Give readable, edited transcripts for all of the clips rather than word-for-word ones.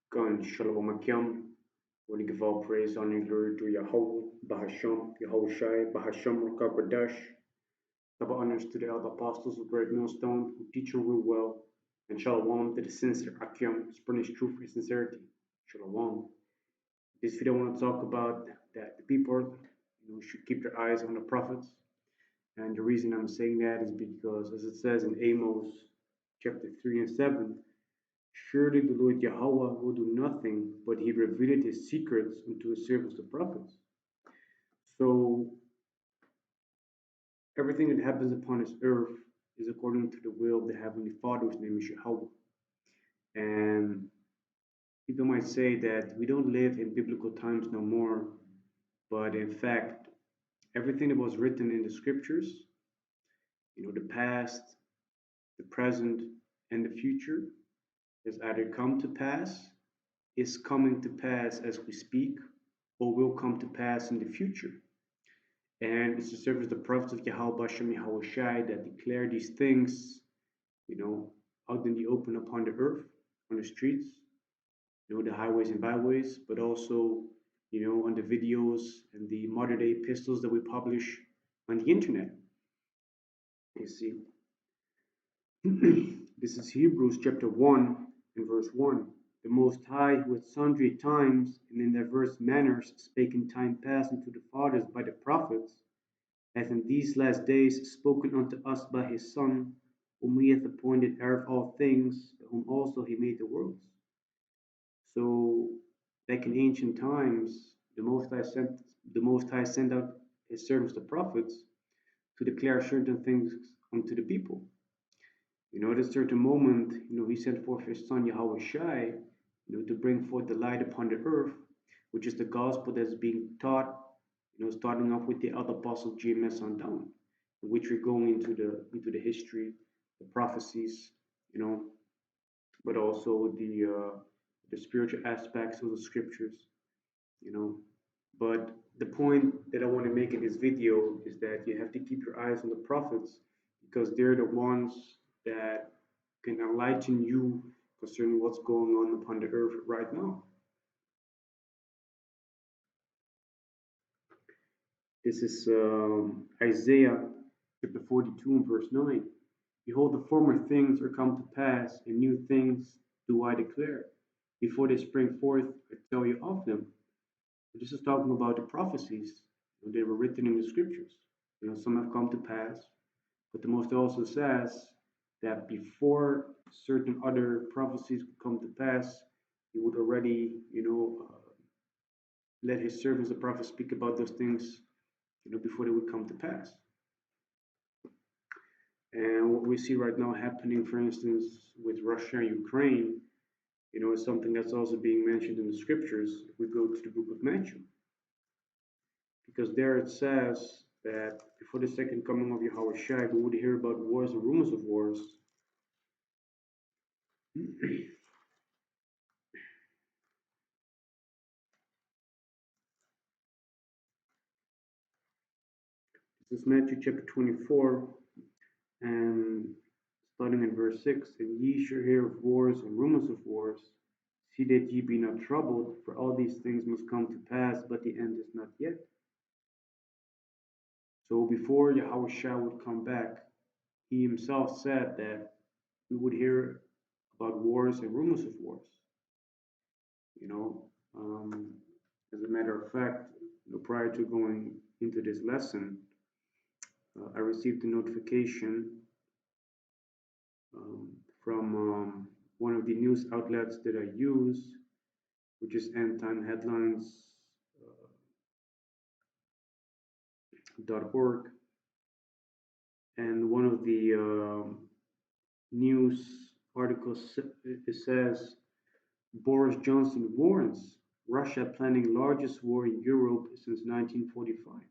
Gun Shalom Akim. We give all praise, honor, and glory to Yahawah, Bahasham, Yahawashi, Bahasham, Rawchaa, Qadash. Double honors to the other apostles of great Millstone who teach and rule well. And Shalom to the sincere Akim, spreading truth and sincerity. Shalom. This video I want to talk about that the people should keep their eyes on the prophets. And the reason I'm saying that is because, as it says in Amos chapter 3 and 7, surely the Lord Yahawah will do nothing, but he revealed his secrets unto his servants the prophets. So everything that happens upon this earth is according to the will of the Heavenly Father, whose name is Yahawah. And people might say that we don't live in biblical times no more, but in fact, everything that was written in the scriptures, the past, the present, and the future, has either come to pass, is coming to pass as we speak, or will come to pass in the future. And it's to serve as the prophets of Yahawah, Bahasham, Yahawashi that declare these things, out in the open upon the earth, on the streets, the highways and byways, but also, on the videos and the modern day epistles that we publish on the internet. You see, this is Hebrews chapter 1 and verse 1. The Most High, who at sundry times and in diverse manners spake in time past unto the fathers by the prophets, hath in these last days spoken unto us by his Son, whom he hath appointed heir of all things, by whom also he made the worlds. So, back in ancient times, the Most High sent out his servants, the prophets, to declare certain things unto the people. At a certain moment, he sent forth his son Yahawashi, to bring forth the light upon the earth, which is the gospel that's being taught, starting off with the other apostle GMS on down, in which we're going into the history, the prophecies, but also the spiritual aspects of the scriptures, But the point that I want to make in this video is that you have to keep your eyes on the prophets because they're the ones that can enlighten you concerning what's going on upon the earth right now. This is Isaiah chapter 42 and verse 9. Behold, the former things are come to pass, and new things do I declare. Before they spring forth, I tell you of them. This is talking about the prophecies. They were written in the scriptures. Some have come to pass, but the Most also says that before certain other prophecies would come to pass, he would already, let his servants, the prophets, speak about those things, before they would come to pass. And what we see right now happening, for instance, with Russia and Ukraine, is something that's also being mentioned in the scriptures. If we go to the book of Matthew, because there it says that before the second coming of Yahawashi, we would hear about wars and rumors of wars. This is Matthew chapter 24, and starting in verse 6, and ye shall hear of wars and rumors of wars. See that ye be not troubled, for all these things must come to pass, but the end is not yet. So before Yahawashi would come back, he himself said that we would hear about wars and rumors of wars. As a matter of fact, prior to going into this lesson, I received a notification from one of the news outlets that I use, which is endtimeheadlines.org, and one of the news articles it says Boris Johnson warns Russia planning largest war in Europe since 1945.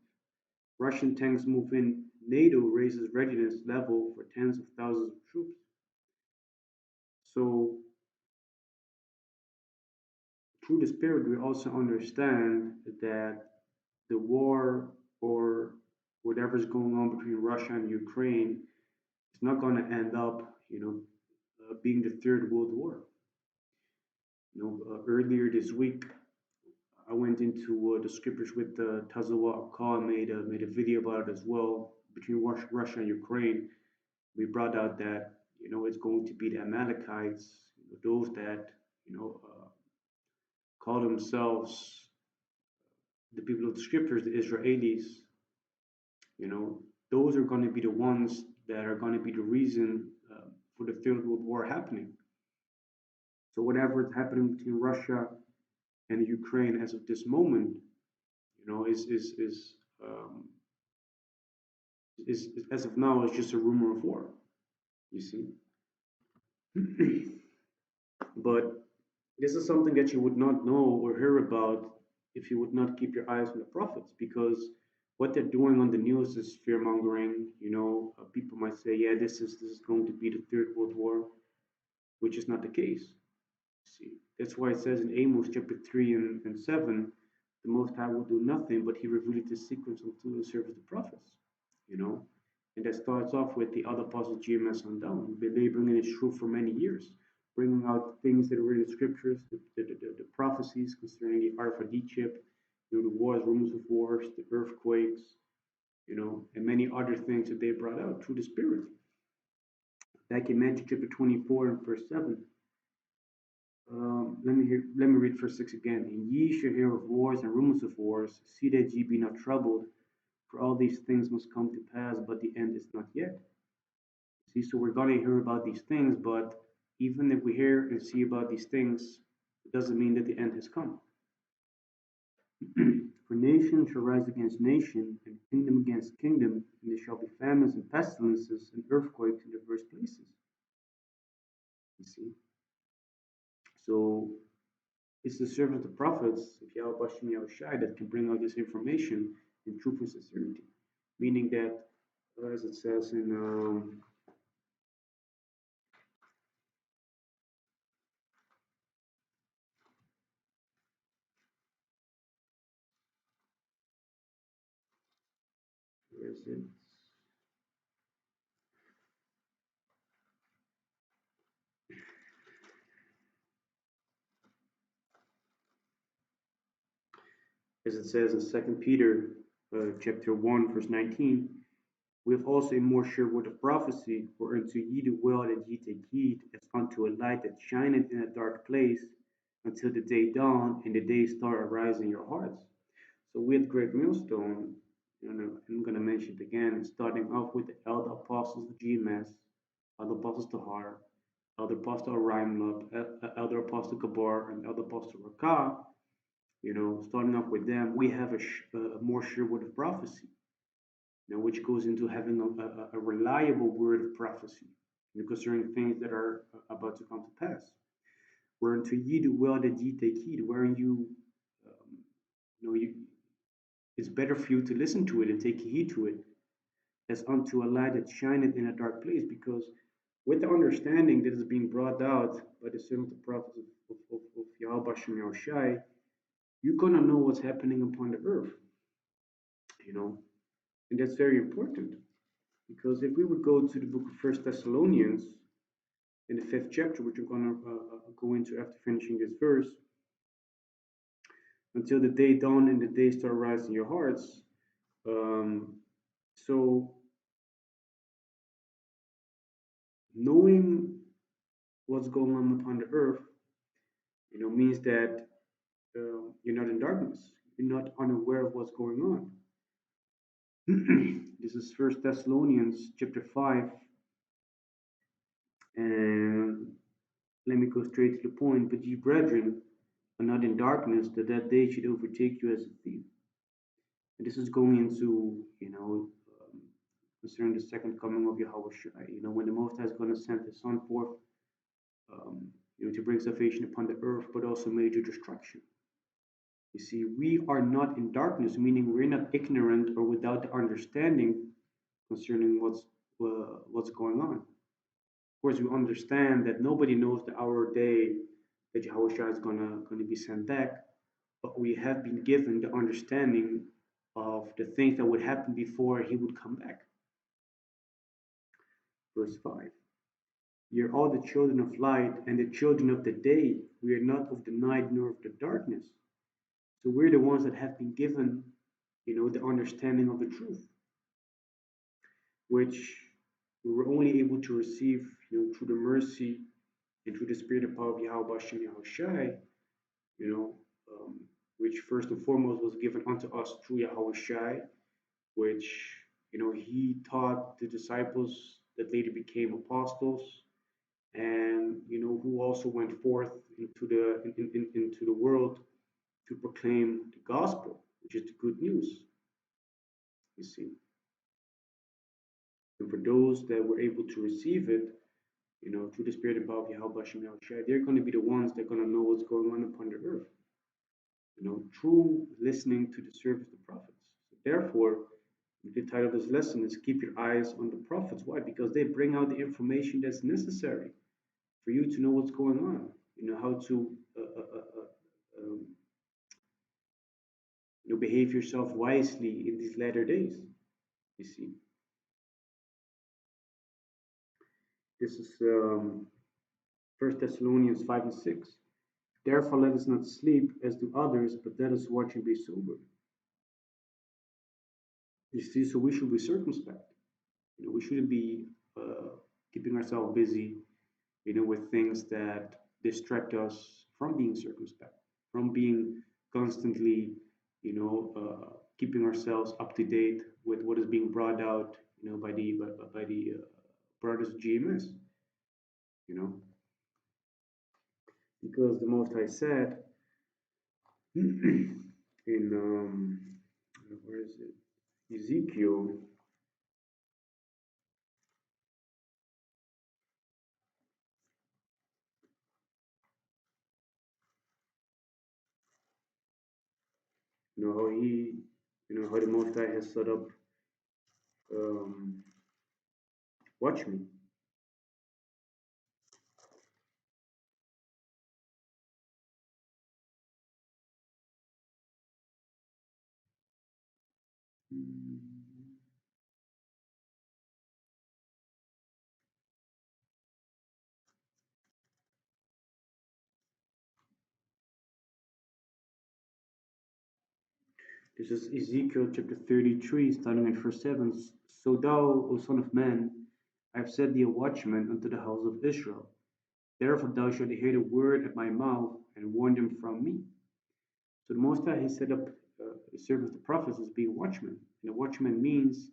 Russian tanks move in. NATO raises readiness level for tens of thousands of troops. So, through the Spirit, we also understand that the war or whatever's going on between Russia and Ukraine is not going to end up, being the Third World War. Earlier this week, I went into the scriptures with Rawchaa made a video about it as well between Russia and Ukraine. We brought out that it's going to be the Amalekites, those that call themselves the people of the scriptures, the Israelis. You know, those are going to be the ones that are going to be the reason for the Third World War happening. So whatever is happening between Russia and Ukraine as of this moment, is as of now is just a rumor of war. You see, but this is something that you would not know or hear about if you would not keep your eyes on the prophets, because what they're doing on the news is fear mongering. People might say, "Yeah, this is going to be the Third World War," which is not the case. See, that's why it says in Amos chapter 3 and 7, the Most High will do nothing, but he revealed his secrets unto the servants the prophets. You know, and that starts off with the other apostles GMS on down. We've been laboring in his truth for many years, bringing out things that were in the scriptures, the prophecies concerning the RFID chip, the wars, rumors of wars, the earthquakes, and many other things that they brought out through the Spirit. Back in Matthew chapter 24 and verse 7. Let me read verse 6 again. And ye shall hear of wars and rumors of wars. See that ye be not troubled, for all these things must come to pass, but the end is not yet. See, so we're going to hear about these things, but even if we hear and see about these things, it doesn't mean that the end has come. For nation shall rise against nation, and kingdom against kingdom, and there shall be famines and pestilences and earthquakes in diverse places. You see? So it's the servant of the prophets of Yahawashi and Yahuwah that can bring out this information in truth and sincerity. Meaning that, as it says in where is it? As it says in 2 Peter chapter 1, verse 19, we have also a more sure word of prophecy, for unto ye do well that ye take heed, as unto a light that shineth in a dark place, until the day dawn and the day star arise in your hearts. So with Great Millstone, I'm going to mention it again, starting off with the elder apostles of GMS, elder apostles Tahar, elder apostle Roundup, elder apostle Kabar, and elder apostle Rawchaa. Starting off with them, we have a more sure word of prophecy, which goes into having a reliable word of prophecy, concerning things that are about to come to pass. Whereunto ye do well that ye take heed, wherein it's better for you to listen to it and take heed to it, as unto a light that shineth in a dark place, because with the understanding that is being brought out by the servant of the prophets of Yahweh and Yahuwah, you're gonna know what's happening upon the earth, and that's very important, because if we would go to the book of First Thessalonians in the 5th chapter, which we're gonna go into after finishing this verse, until the day dawn and the day star rise in your hearts. So knowing what's going on upon the earth, means that you're not in darkness. You're not unaware of what's going on. This is First Thessalonians chapter 5, and let me go straight to the point. But ye brethren are not in darkness, that day should overtake you as a thief. And this is going into, concerning the second coming of Yahawashi. When the Most High is going to send His Son forth, to bring salvation upon the earth, but also major destruction. You see, we are not in darkness, meaning we're not ignorant or without the understanding concerning what's going on. Of course, we understand that nobody knows the hour or day that Yahuwah is gonna be sent back, but we have been given the understanding of the things that would happen before He would come back. Verse 5. Ye are all the children of light and the children of the day. We are not of the night nor of the darkness. So we're the ones that have been given, the understanding of the truth, which we were only able to receive, through the mercy and through the spirit and power of Yahawah Bahasham Yahawashi, you know, um, which first and foremost was given unto us through Yahawashi, which he taught the disciples that later became apostles, and who also went forth into the world to proclaim the gospel, which is the good news. You see, and for those that were able to receive it, through the spirit and power of Yahawah Bahasham Yahawashi, they're going to be the ones that are going to know what's going on upon the earth. Through listening to the service of the prophets. So therefore, the title of this lesson is Keep Your Eyes on the Prophets. Why? Because they bring out the information that's necessary for you to know what's going on. How to um, behave yourself wisely in these latter days. You see, this is 1 Thessalonians 5 and 6. Therefore, let us not sleep as do others, but let us watch and be sober. You see, so we should be circumspect. We shouldn't be keeping ourselves busy, with things that distract us from being circumspect, from being constantly, keeping ourselves up to date with what is being brought out, by the brothers of GMS, you know, because the Most High said in where is it? Ezekiel. How he, how the Most High has set up watchmen. This is Ezekiel chapter 33, starting at verse 7. So thou, O son of man, I have set thee a watchman unto the house of Israel. Therefore thou shalt hear the word at my mouth and warn them from me. So the Most High, he set up the service of the prophets as being watchmen. And a watchman means,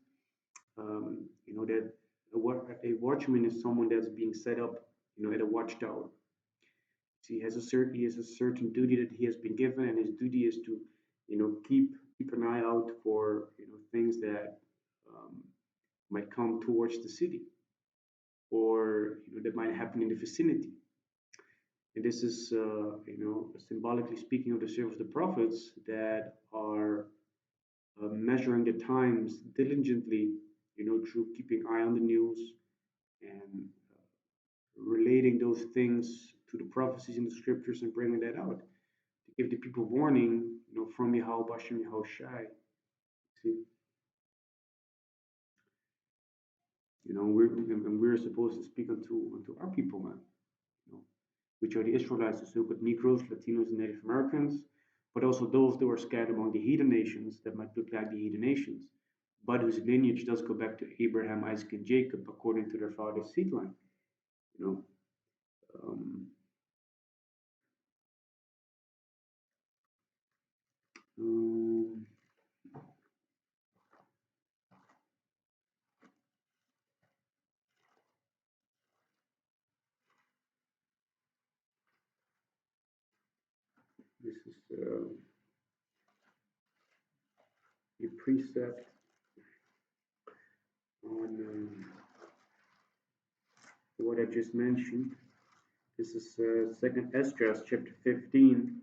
that a watchman is someone that's being set up, at a watchtower. So he has a certain duty that he has been given, and his duty is to, keep an eye out for, things that might come towards the city, or that might happen in the vicinity. And this is, symbolically speaking of the service of the prophets that are measuring the times diligently, through keeping eye on the news and relating those things to the prophecies in the scriptures and bringing that out to give the people warning, from Yahawah Bahasham Yahawashi. See, we're supposed to speak unto our people, man. Which are the Israelites, the so-called Negroes, Latinos, and Native Americans, but also those that were scattered among the heathen nations that might look like the heathen nations, but whose lineage does go back to Abraham, Isaac, and Jacob according to their father's seed line. Um, um, this is a precept on what I just mentioned. This is 2nd Esdras chapter 15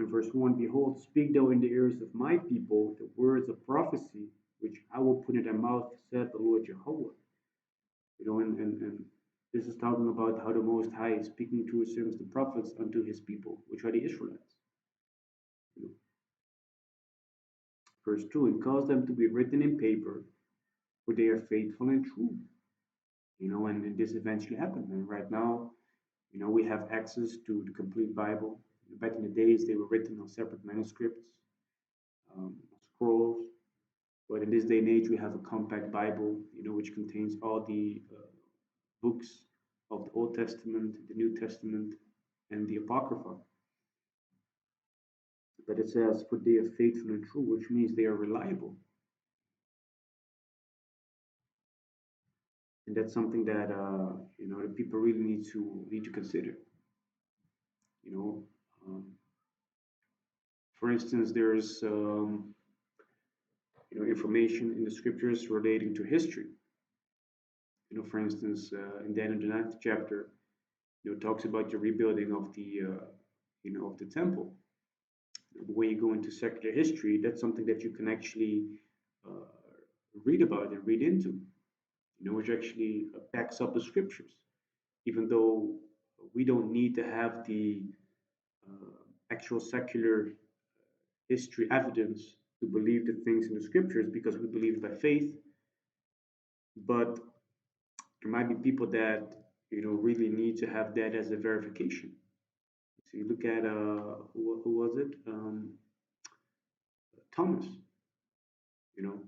and verse 1. Behold, speak thou in the ears of my people the words of prophecy, which I will put in their mouth, said the Lord Yahuwah. And this is talking about how the Most High is speaking to his servants, the prophets, unto his people, which are the Israelites. Verse 2, and cause them to be written in paper, for they are faithful and true. and this eventually happened. And right now, we have access to the complete Bible. Back in the days, they were written on separate manuscripts, scrolls. But in this day and age, we have a compact Bible, which contains all the books of the Old Testament, the New Testament, and the Apocrypha. But it says, "For they are faithful and true," which means they are reliable, and that's something that the people really need to consider. You know, for instance, there's information in the scriptures relating to history. For instance, in Daniel the 9th chapter, talks about the rebuilding of the temple. When you go into secular history, that's something that you can actually uh, read about and read into, which actually backs up the scriptures, even though we don't need to have the actual secular history evidence to believe the things in the scriptures because we believe by faith. But there might be people that really need to have that as a verification. So you look at who was it? Thomas. You know,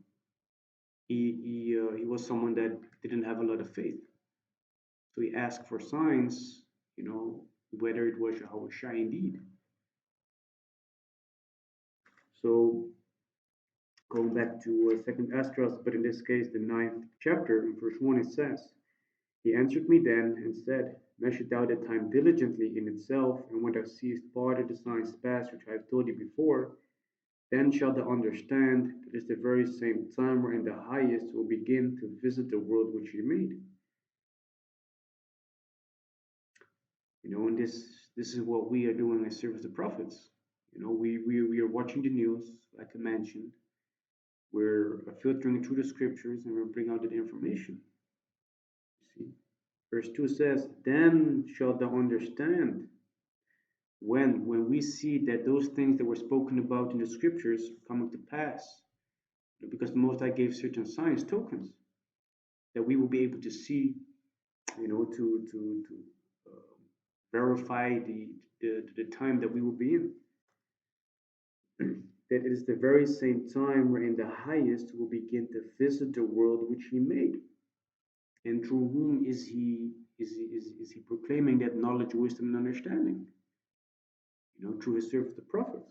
he was someone that didn't have a lot of faith, so he asked for signs. Whether it was Yahawashi indeed. So going back to Second Esdras, but in this case the 9th chapter in verse 1, it says, "He answered me then and said, measure thou the time diligently in itself, and when thou seest part of the signs pass which I have told thee before, then shalt thou understand that it is the very same time wherein the highest will begin to visit the world which he made." And this is what we are doing as service to prophets. We are watching the news, like I mentioned. We're filtering through the scriptures and we bring out that information. You see, verse 2 says, "Then shalt thou understand." When we see that those things that were spoken about in the scriptures coming to pass, because the Most High gave certain signs, tokens, that we will be able to see, to verify the time that we will be in. That it is the very same time wherein the highest will begin to visit the world which he made. And through whom is he proclaiming that knowledge, wisdom, and understanding? Through his servants, the prophets.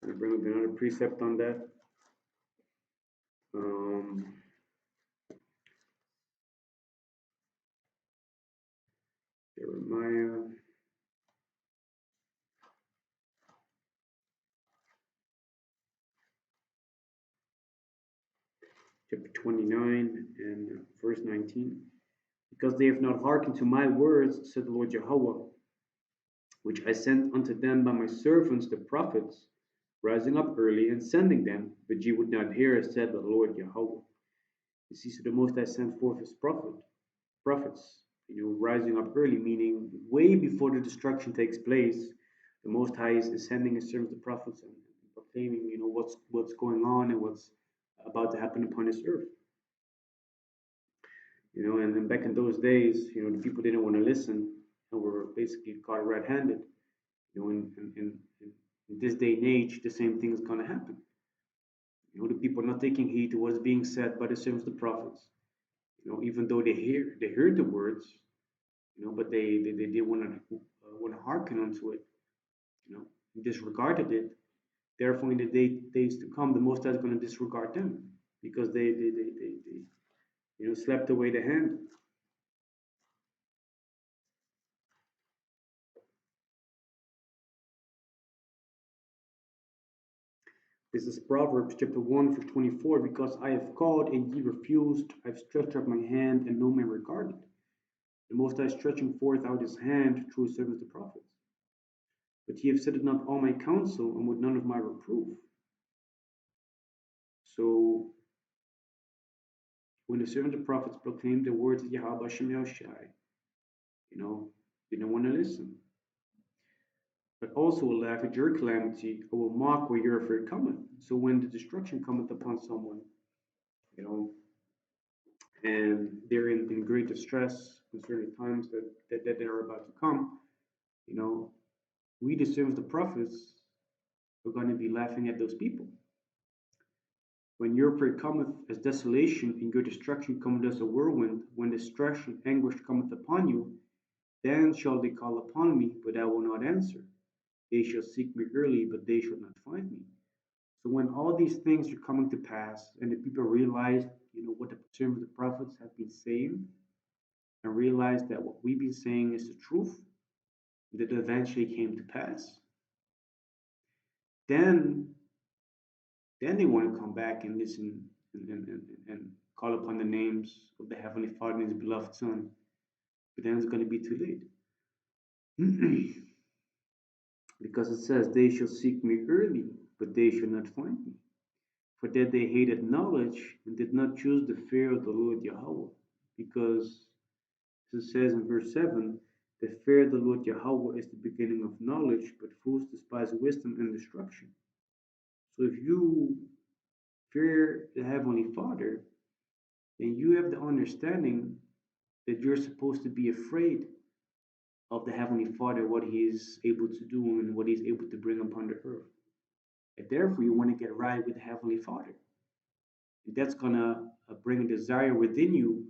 I bring up another precept on that. Jeremiah chapter 29 and verse 19. "Because they have not hearkened to my words, said the Lord Yahawah, which I sent unto them by my servants the prophets, rising up early and sending them, but ye would not hear, said the Lord Yahawah." You see, so the Most High sent forth his prophets, rising up early, meaning way before the destruction takes place. The Most High is sending his servants the prophets and proclaiming, what's going on and what's about to happen upon this earth. And then back in those days, the people didn't want to listen and were basically caught red-handed. In this day and age, the same thing is going to happen. The people are not taking heed to what's being said by the servants, the prophets. Even though they heard the words, but they want to hearken unto it. Disregarded it. Therefore, in the days to come, the Most High is going to disregard them because they slept away the hand. This is Proverbs chapter 1 verse 24. "Because I have called and ye refused, I have stretched out my hand and no man regarded." The Most High stretching forth out his hand through his servants the prophets. "But ye have set not all my counsel, and would none of my reproof." So when the servants the prophets proclaimed the words of Yahawah, they don't want to listen. but also will laugh at your calamity, or will mock where your fear cometh. So when the destruction cometh upon someone, you know, and they're in great distress concerning times that they are about to come, you know, we the servants, the prophets, are going to be laughing at those people. When your prayer cometh as desolation, and your destruction cometh as a whirlwind, when distress and anguish cometh upon you, then shall they call upon me, but I will not answer. They shall seek me early, but they shall not find me. So when all these things are coming to pass, and the people realize, what the servants of the prophets have been saying, and realize that what we've been saying is the truth, that eventually came to pass, then they want to come back and listen and call upon the names of the Heavenly Father and His beloved Son. But then it's going to be too late. Because it says, they shall seek me early, but they shall not find me. For that they hated knowledge and did not choose the fear of the Lord Yahawah. Because, as it says in verse 7, the fear of the Lord Yahawah is the beginning of knowledge, but fools despise wisdom and instruction. So if you fear the Heavenly Father, then you have the understanding that you're supposed to be afraid of the Heavenly Father, what He is able to do and what He's able to bring upon the earth. And therefore, you want to get right with the Heavenly Father. And that's going to bring a desire within you,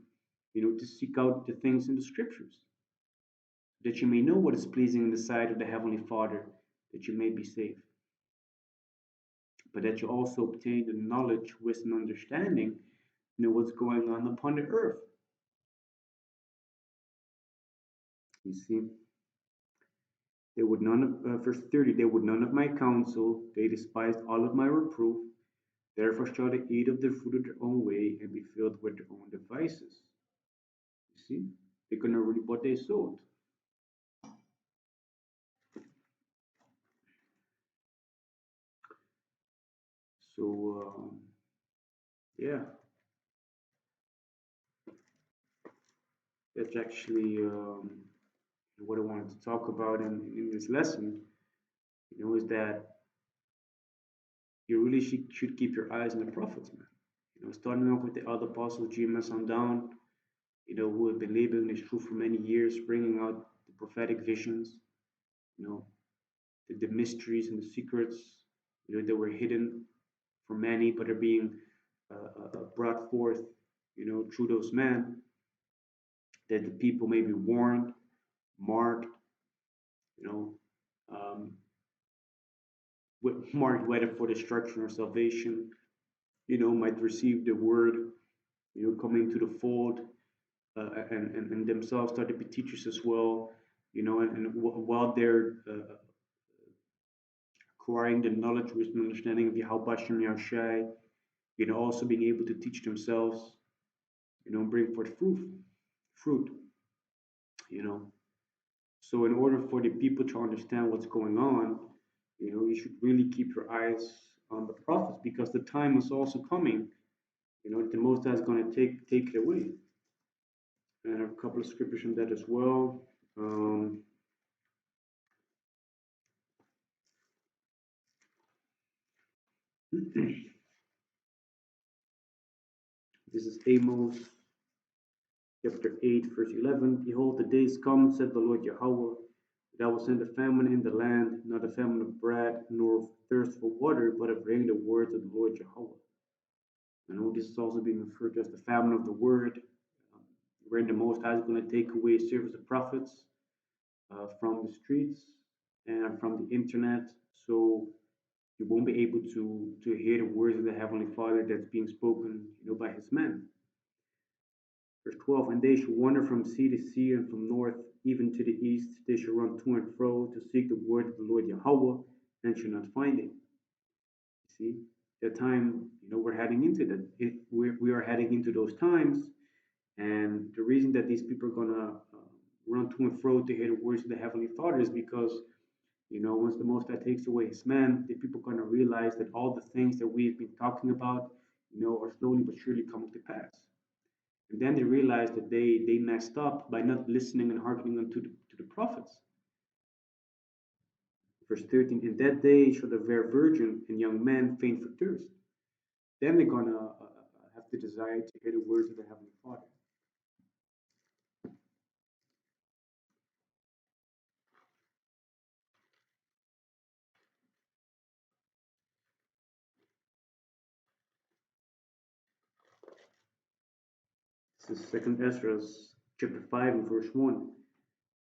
to seek out the things in the scriptures, that you may know what is pleasing in the sight of the Heavenly Father, that you may be saved. But that you also obtain the knowledge, wisdom, understanding, what's going on upon the earth. You see, they would none of verse 30, they would none of my counsel, they despised all of my reproof. Therefore shall they eat of the fruit of their own way and be filled with their own devices. You see, they're gonna reap what they sowed. So yeah, that's actually what I wanted to talk about in this lesson. Is that you really should keep your eyes on the prophets, man. Starting off with the other apostles, GMS on down, who have been labeling this truth for many years, bringing out the prophetic visions, you know, the mysteries and the secrets, that were hidden from many, but are being brought forth, through those men, that the people may be warned, marked, you know, um, marked whether for destruction or salvation, might receive the word, coming to the fold, and themselves start to be teachers as well, and while they're acquiring the knowledge, wisdom, understanding of Bahasham, Yahawashi, also being able to teach themselves, bring forth fruit, you know. So in order for the people to understand what's going on, you should really keep your eyes on the prophets, because the time is also coming, that the Most High is going to take it away. And I have a couple of scriptures on that as well. This is Amos chapter 8, verse 11. Behold, the days come, said the Lord Yahawah, that I will send a famine in the land, not a famine of bread, nor of thirst for water, but of hearing the words of the Lord Yahawah. I know this is also being referred to as the famine of the word, wherein the Most High is going to take away service of prophets from the streets and from the internet. So you won't be able to hear the words of the Heavenly Father that's being spoken, by His men. Verse 12, and they shall wander from sea to sea and from north even to the east. They shall run to and fro to seek the word of the Lord Yahawah and shall not find it. You see, the time, we're heading into that. We are heading into those times. And the reason that these people are going to run to and fro to hear the words of the Heavenly Father is because, once the Most High takes away His man, the people are going to realize that all the things that we've been talking about, are slowly but surely coming to pass. And then they realized that they messed up by not listening and hearkening unto the prophets. Verse 13, in that day shall the fair virgin and young man faint for thirst. Then they're going to have the desire to hear the words of the Heavenly Father. This is 2nd Ezra chapter 5 and verse 1.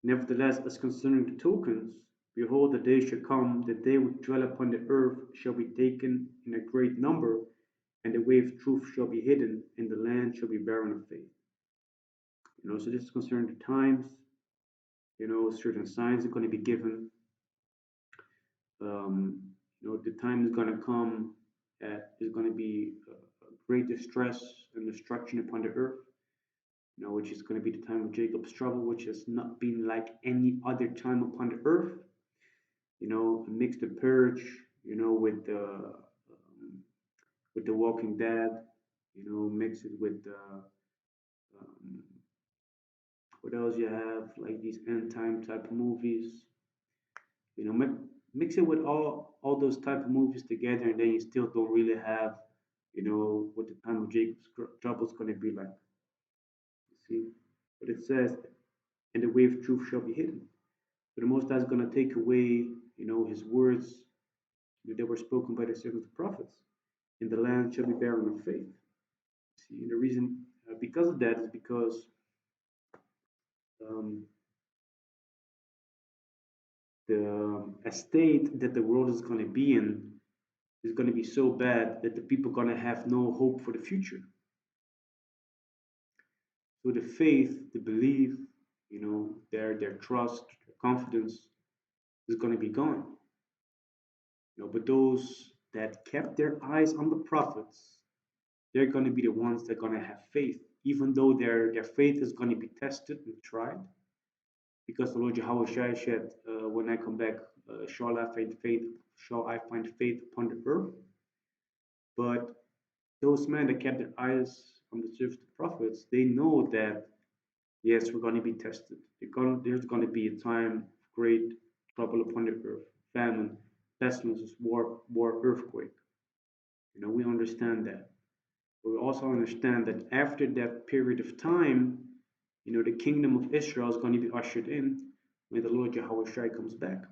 Nevertheless, as concerning the tokens, behold, the day shall come that they which dwell upon the earth shall be taken in a great number, and the way of truth shall be hidden, and the land shall be barren of faith. So this is concerning the times. Certain signs are going to be given. The time is going to come that there's going to be great distress and destruction upon the earth. Which is going to be the time of Jacob's trouble, which has not been like any other time upon the earth. Mix the purge, with the Walking Dead, mix it with what else you have, like these end time type of movies. Mix it with all those type of movies together, and then you still don't really have, what the time of Jacob's trouble is going to be like. You see, but it says, and the way of truth shall be hidden. So the Most High is going to take away, His words that were spoken by the servants of prophets, and the land shall be barren of faith. See, and the reason because of that is because um, the estate that the world is going to be in is going to be so bad that the people are going to have no hope for the future. So the faith, the belief, their trust, their confidence is going to be gone. But those that kept their eyes on the prophets, they're going to be the ones that are going to have faith, even though their faith is going to be tested and tried. Because the Lord Yahawashi said, when I come back, shall I find faith upon the earth? But those men that kept their eyes on the servants of the prophets, they know that yes, we're going to be tested. There's going to be a time of great trouble upon the earth, famine, pestilences, war, earthquake. We understand that. But we also understand that after that period of time, the kingdom of Israel is going to be ushered in when the Lord Yahawashi comes back.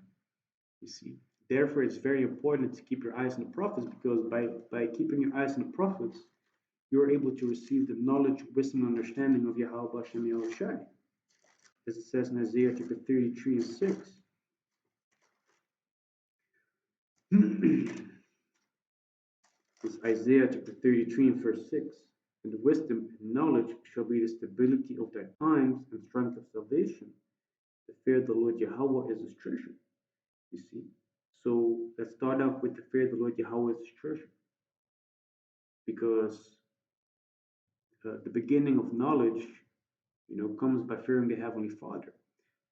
You see. Therefore, it's very important to keep your eyes on the prophets, because by keeping your eyes on the prophets, you're able to receive the knowledge, wisdom, and understanding of Yahawah, Bahasham, Yahawashi. As it says in Isaiah chapter 33 and 6. It's Isaiah chapter 33 and verse 6. And the wisdom and knowledge shall be the stability of thy times and strength of salvation. The fear of the Lord Yahawah is his treasure. You see? So let's start off with the fear of the Lord Yahawah is his treasure. Because the beginning of knowledge, comes by fearing the Heavenly Father.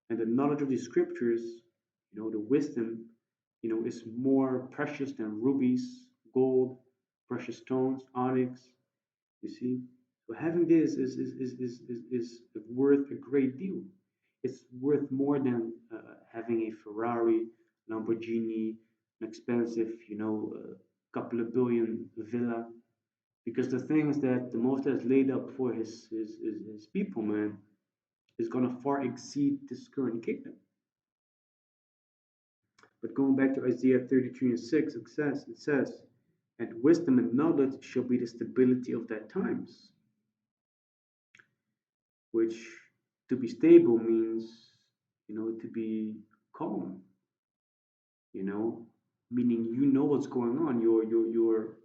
And the knowledge of the scriptures, the wisdom, is more precious than rubies, gold, precious stones, onyx. You see, so having this is worth a great deal. It's worth more than having a Ferrari, Lamborghini, an expensive, couple of billion villa. Because the things that the Most has laid up for his people, man, is gonna far exceed this current kingdom. But going back to Isaiah 33 and 6, it says, and wisdom and knowledge shall be the stability of thy times. Which to be stable means, to be calm, meaning what's going on. You're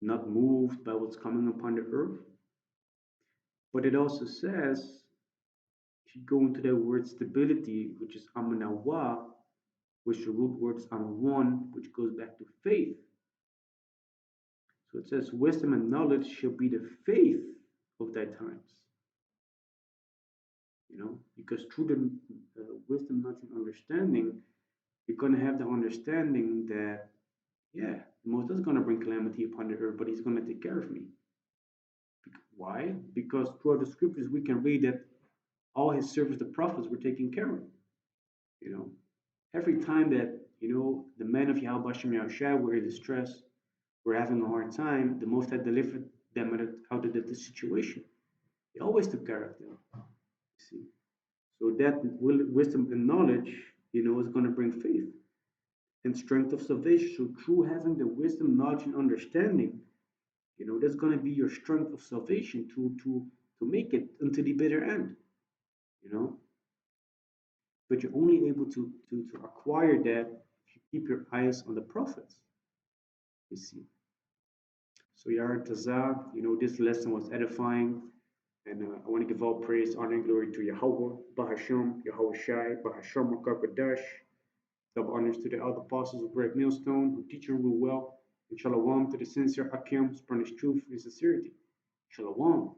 not moved by what's coming upon the earth. But it also says, if you go into that word stability, which is amanawa, which the root word is one, which goes back to faith. So it says, wisdom and knowledge shall be the faith of thy times. Because through the wisdom, knowledge, and understanding, you're going to have the understanding that, yeah, the Most is going to bring calamity upon the earth, but he's going to take care of me. Why? Because throughout the scriptures, we can read that all his servants, the prophets, were taken care of. You know, every time that, the men of Yahuwah Yahushua were in distress, were having a hard time, the Most High delivered them out of the situation. He always took care of them. You see, so that wisdom and knowledge, is going to bring faith and strength of salvation. So through having the wisdom, knowledge, and understanding, that's going to be your strength of salvation to make it unto the bitter end. You know, but you're only able to acquire that if you keep your eyes on the prophets. You see. So Yar Tazah, this lesson was edifying, and I want to give all praise, honor, and glory to Yahawah, Bahasham, Yahawashi, Bahasham, Qadash. Double honors to the elder apostles of Great Millstone, who teach and rule well, and shalom to the sincere Akim, who furnish truth and sincerity. Shalom.